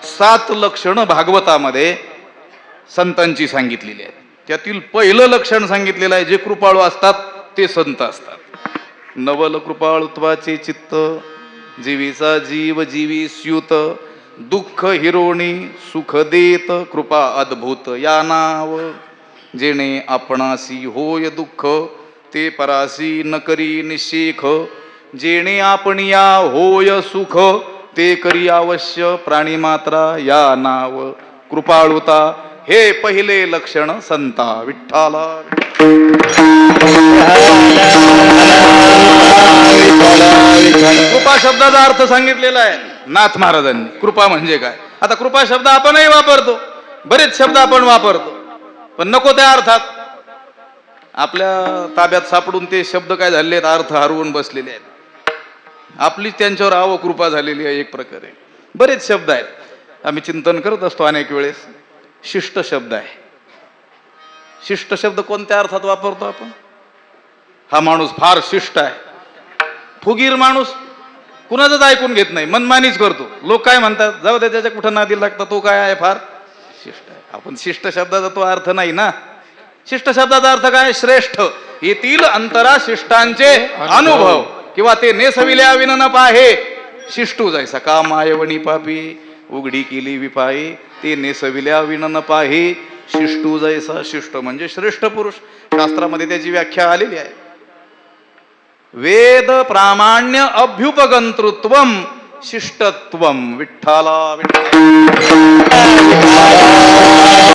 7 लक्षणं भागवतामध्ये संतांची सांगितलेली आहेत. त्यातील पहिलं लक्षण सांगितलेलं आहे, जे कृपाळू असतात ते संत असतात. नवल कृपाळुत्वाचे चित्त, जीवीचा जीव जीवी स्युत, दुःख हिरोणी सुख देत, कृपा अद्भुत या नाव. जेणे आपणासी होय दुःख, ते परासी न करी निशेख. जेणे आपणिया होय सुख, ते करी अवश्य प्राणी मात्रा या नाव. कृपाळुता हे पहिले लक्षण संता विठ्ठला. कृपा शब्दाचा अर्थ सांगितलेला आहे नाथ महाराजांनी. कृपा म्हणजे काय? आता कृपा शब्द आपणही वापरतो, बरेच शब्द आपण वापरतो, पण नको त्या अर्थात. आपल्या ताब्यात सापडून ते शब्द काय झालेले आहेत, अर्थ हरवून बसलेले आहेत. आपली त्यांच्यावर कृपा झालेली आहे. एक प्रकारे बरेच शब्द आहेत, आम्ही चिंतन करत असतो अनेक वेळेस. शिष्ट शब्द आहे. शिष्ट शब्द कोणत्या अर्थात वापरतो आपण? हा माणूस फार शिष्ट आहे. फुगीर माणूस कुणाचंच ऐकून घेत नाही, मनमानीच करतो. लोक काय म्हणतात, जाऊ दे त्याच्या कुठं नादी लागतात, तो काय आहे, फार शिष्ट आहे. आपण शिष्ट शब्दाचा तो अर्थ नाही ना. शिष्ट शब्दाचा अर्थ काय? श्रेष्ठ. येथील अंतरा शिष्टांचे अनुभव, किंवा ते नेसविल्या विन न पाहे शिष्टू जायसा का मायवणी पापी उघडी केली विपाई, ते नेसविल्या विन न पाहे शिष्टू जैसा. शिष्ट म्हणजे श्रेष्ठ पुरुष. शास्त्रामध्ये त्याची व्याख्या आलेली आहे. वेद प्रामाण्य अभ्युपगंतृत्वम शिष्टत्वम विठ्ठला विठ्ठला.